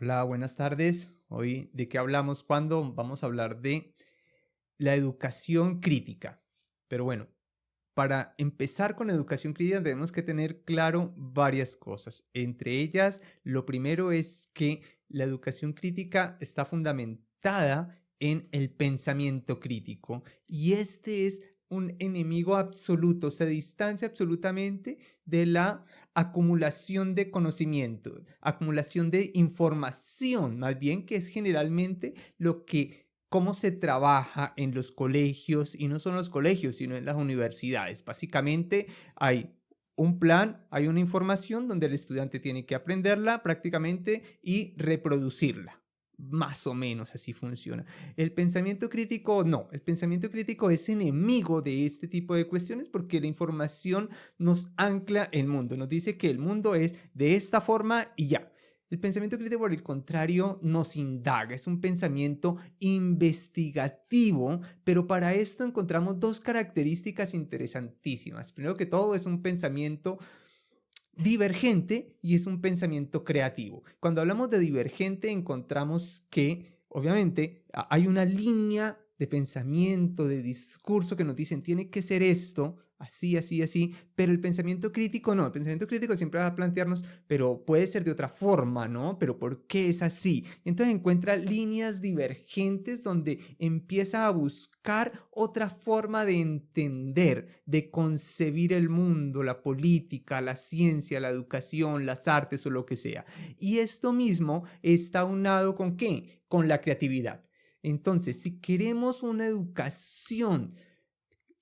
Hola, buenas tardes. Hoy, ¿de qué hablamos? ¿Cuándo? Vamos a hablar de la educación crítica. Pero bueno, para empezar con la educación crítica tenemos que tener claro varias cosas. Entre ellas, lo primero es que la educación crítica está fundamentada en el pensamiento crítico y este es un enemigo absoluto, se distancia absolutamente de la acumulación de conocimiento, acumulación de información, más bien que es generalmente lo que cómo se trabaja en los colegios, y no solo en los colegios, sino en las universidades. Básicamente hay un plan, hay una información donde el estudiante tiene que aprenderla prácticamente y reproducirla. Más o menos así funciona. El pensamiento crítico, no, el pensamiento crítico es enemigo de este tipo de cuestiones porque la información nos ancla el mundo, nos dice que el mundo es de esta forma y ya. El pensamiento crítico, por el contrario, nos indaga, es un pensamiento investigativo, pero para esto encontramos dos características interesantísimas. Primero que todo, es un pensamiento divergente y es un pensamiento creativo. Cuando hablamos de divergente, encontramos que, obviamente, hay una línea de pensamiento, de discurso que nos dicen, tiene que ser esto, así, así, así, pero el pensamiento crítico no, el pensamiento crítico siempre va a plantearnos, pero puede ser de otra forma, ¿no? Pero ¿por qué es así? Entonces encuentra líneas divergentes donde empieza a buscar otra forma de entender, de concebir el mundo, la política, la ciencia, la educación, las artes o lo que sea. Y esto mismo está aunado con ¿qué? Con la creatividad. Entonces, si queremos una educación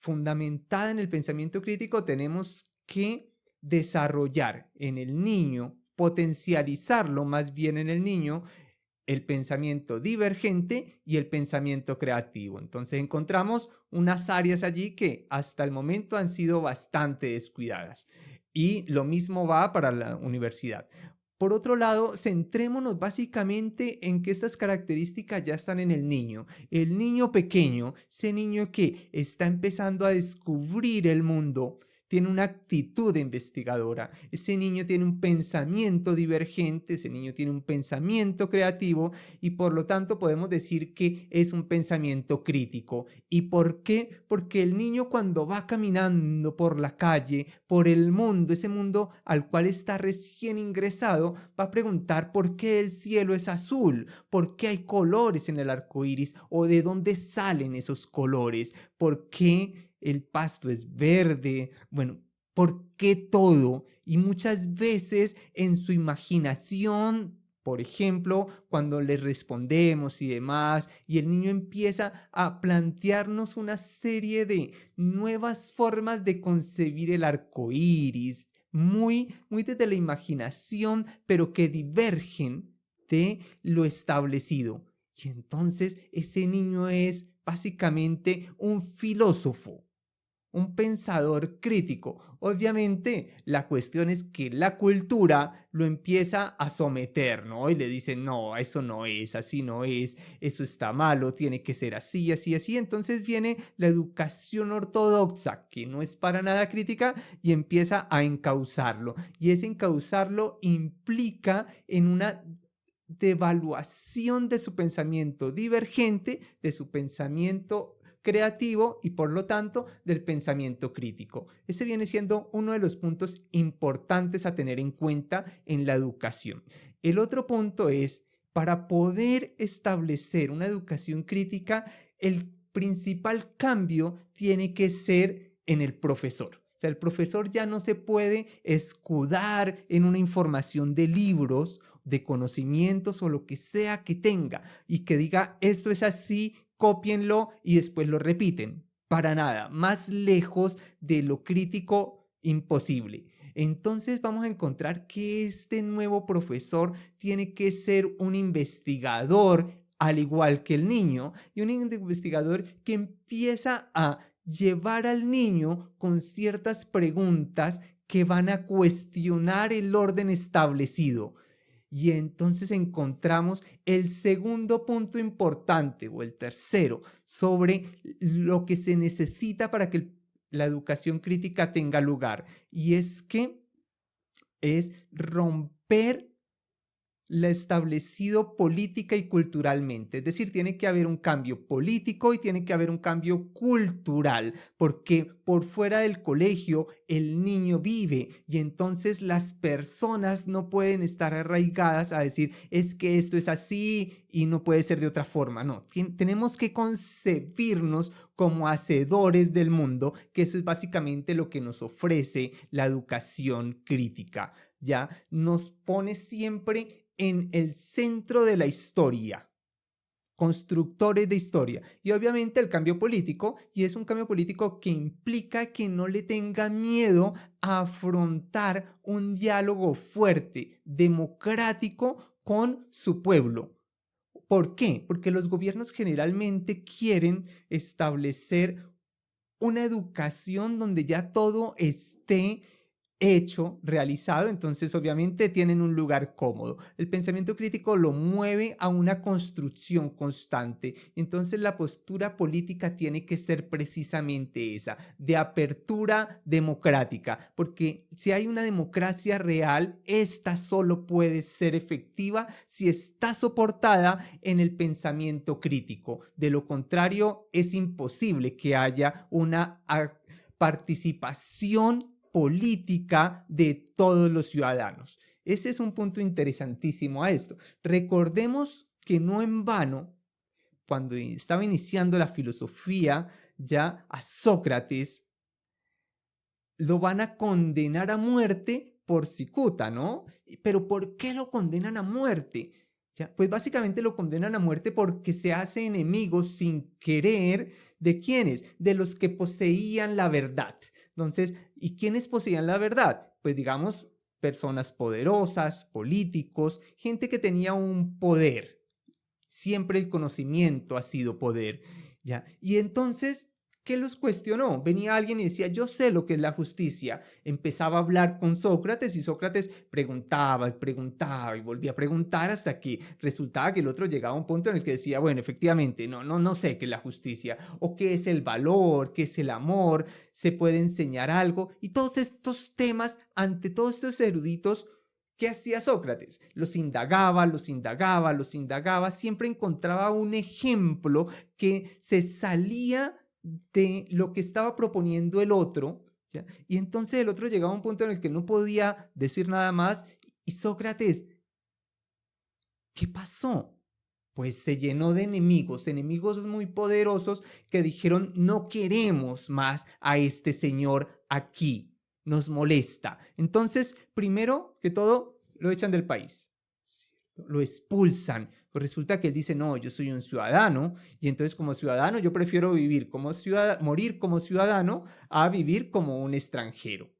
fundamentada en el pensamiento crítico, tenemos que desarrollar en el niño, potencializarlo más bien en el niño, el pensamiento divergente y el pensamiento creativo. Entonces encontramos unas áreas allí que hasta el momento han sido bastante descuidadas. Y lo mismo va para la universidad. Por otro lado, centrémonos básicamente en que estas características ya están en el niño. El niño pequeño, ese niño que está empezando a descubrir el mundo, tiene una actitud investigadora. Ese niño tiene un pensamiento divergente, ese niño tiene un pensamiento creativo y por lo tanto podemos decir que es un pensamiento crítico. ¿Y por qué? Porque el niño cuando va caminando por la calle, por el mundo, ese mundo al cual está recién ingresado, va a preguntar por qué el cielo es azul, por qué hay colores en el arco iris o de dónde salen esos colores, por qué el pasto es verde, bueno, ¿por qué todo? Y muchas veces en su imaginación, por ejemplo, cuando le respondemos y demás, y el niño empieza a plantearnos una serie de nuevas formas de concebir el arco iris, muy desde la imaginación, pero que divergen de lo establecido. Y entonces ese niño es básicamente un filósofo, un pensador crítico. Obviamente, la cuestión es que la cultura lo empieza a someter, ¿no? Y le dicen, no, eso no es, así no es, eso está malo, tiene que ser así, así, así. Entonces viene la educación ortodoxa, que no es para nada crítica, y empieza a encauzarlo. Y ese encauzarlo implica en una devaluación de su pensamiento divergente, de su pensamiento creativo y por lo tanto del pensamiento crítico. Ese viene siendo uno de los puntos importantes a tener en cuenta en la educación. El otro punto es, para poder establecer una educación crítica, el principal cambio tiene que ser en el profesor. O sea, el profesor ya no se puede escudar en una información de libros, de conocimientos o lo que sea que tenga y que diga esto es así, cópienlo y después lo repiten. Para nada, más lejos de lo crítico imposible. Entonces vamos a encontrar que este nuevo profesor tiene que ser un investigador al igual que el niño y un investigador que empieza a llevar al niño con ciertas preguntas que van a cuestionar el orden establecido. Y entonces encontramos el segundo punto importante o el tercero sobre lo que se necesita para que la educación crítica tenga lugar. Y es que es romper lo establecido política y culturalmente. Es decir, tiene que haber un cambio político y tiene que haber un cambio cultural, porque por fuera del colegio el niño vive y entonces las personas no pueden estar arraigadas a decir, es que esto es así y no puede ser de otra forma. No, tenemos que concebirnos como hacedores del mundo, que eso es básicamente lo que nos ofrece la educación crítica. Ya nos pone siempre en el centro de la historia, constructores de historia. Y obviamente el cambio político, y es un cambio político que implica que no le tenga miedo a afrontar un diálogo fuerte, democrático con su pueblo. ¿Por qué? Porque los gobiernos generalmente quieren establecer una educación donde ya todo esté hecho, realizado, entonces obviamente tienen un lugar cómodo. El pensamiento crítico lo mueve a una construcción constante. Entonces la postura política tiene que ser precisamente esa, de apertura democrática, porque si hay una democracia real, esta solo puede ser efectiva si está soportada en el pensamiento crítico. De lo contrario, es imposible que haya una participación política de todos los ciudadanos. Ese es un punto interesantísimo a esto. Recordemos que no en vano, cuando estaba iniciando la filosofía, ya a Sócrates lo van a condenar a muerte por cicuta, ¿no? Pero ¿por qué lo condenan a muerte? ¿Ya? Pues básicamente lo condenan a muerte porque se hace enemigo sin querer de quiénes, de los que poseían la verdad. Entonces, ¿y quiénes poseían la verdad? Pues digamos, personas poderosas, políticos, gente que tenía un poder. Siempre el conocimiento ha sido poder, ¿ya? Y entonces, ¿qué los cuestionó? Venía alguien y decía, yo sé lo que es la justicia. Empezaba a hablar con Sócrates y Sócrates preguntaba y preguntaba y volvía a preguntar hasta que resultaba que el otro llegaba a un punto en el que decía, bueno, efectivamente, no sé qué es la justicia o qué es el valor, qué es el amor, se puede enseñar algo. Y todos estos temas, ante todos estos eruditos, ¿qué hacía Sócrates? Los indagaba, los indagaba, los indagaba, siempre encontraba un ejemplo que se salía de lo que estaba proponiendo el otro, ¿ya? Y entonces el otro llegaba a un punto en el que no podía decir nada más y Sócrates, ¿qué pasó? Pues se llenó de enemigos, enemigos muy poderosos que dijeron, no queremos más a este señor aquí, nos molesta. Entonces, primero que todo, lo echan del país, lo expulsan. Pues resulta que él dice, no, yo soy un ciudadano y entonces como ciudadano yo prefiero vivir como morir como ciudadano a vivir como un extranjero,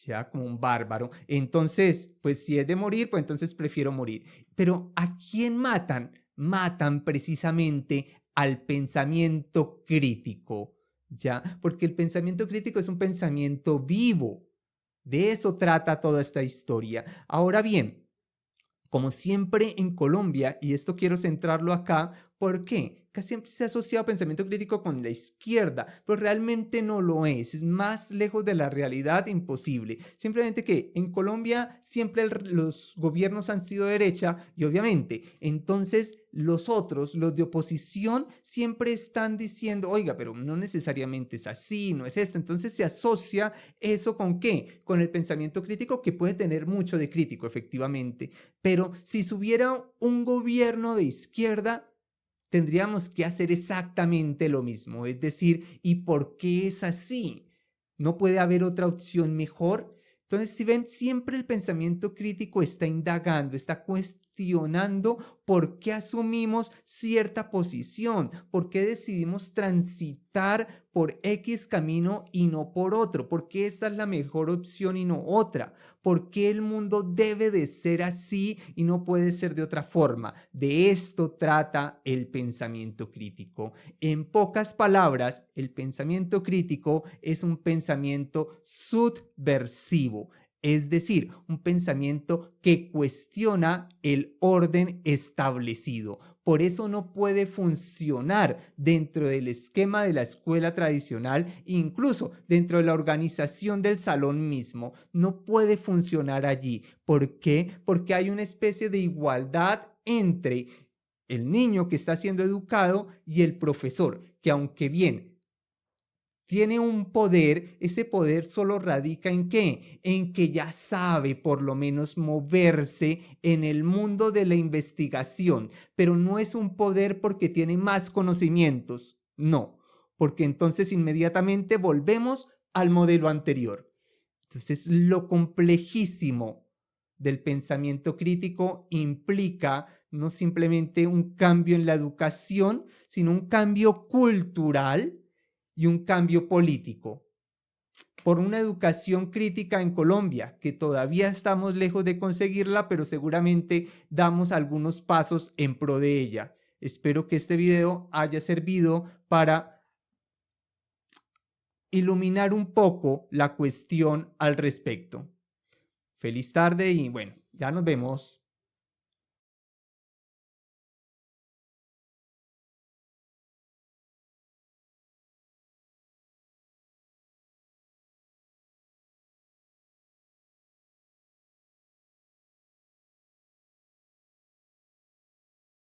ya como un bárbaro. Entonces, pues si es de morir, pues entonces prefiero morir. Pero ¿a quién matan? Matan precisamente al pensamiento crítico, ¿ya? Porque el pensamiento crítico es un pensamiento vivo. De eso trata toda esta historia. Ahora bien, como siempre en Colombia, y esto quiero centrarlo acá, ¿por qué? Casi siempre se ha asociado pensamiento crítico con la izquierda, pero realmente no lo es más lejos de la realidad imposible. Simplemente que en Colombia siempre los gobiernos han sido de derecha y obviamente, entonces los otros, los de oposición, siempre están diciendo, oiga, pero no necesariamente es así, no es esto. Entonces se asocia eso con ¿qué? Con el pensamiento crítico que puede tener mucho de crítico, efectivamente. Pero si hubiera un gobierno de izquierda, tendríamos que hacer exactamente lo mismo. Es decir, ¿y por qué es así? ¿No puede haber otra opción mejor? Entonces, si ven, siempre el pensamiento crítico está indagando, está cuestionando por qué asumimos cierta posición, por qué decidimos transitar por X camino y no por otro, por qué esta es la mejor opción y no otra, por qué el mundo debe de ser así y no puede ser de otra forma. De esto trata el pensamiento crítico. En pocas palabras, el pensamiento crítico es un pensamiento subversivo, es decir, un pensamiento que cuestiona el orden establecido. Por eso no puede funcionar dentro del esquema de la escuela tradicional, incluso dentro de la organización del salón mismo. No puede funcionar allí. ¿Por qué? Porque hay una especie de igualdad entre el niño que está siendo educado y el profesor, que aunque bien tiene un poder, ese poder solo radica ¿en qué? En que ya sabe por lo menos moverse en el mundo de la investigación, pero no es un poder porque tiene más conocimientos, no, porque entonces inmediatamente volvemos al modelo anterior. Entonces, lo complejísimo del pensamiento crítico implica no simplemente un cambio en la educación, sino un cambio cultural y un cambio político. Por una educación crítica en Colombia, que todavía estamos lejos de conseguirla, pero seguramente damos algunos pasos en pro de ella. Espero que este video haya servido para iluminar un poco la cuestión al respecto. Feliz tarde y bueno, ya nos vemos.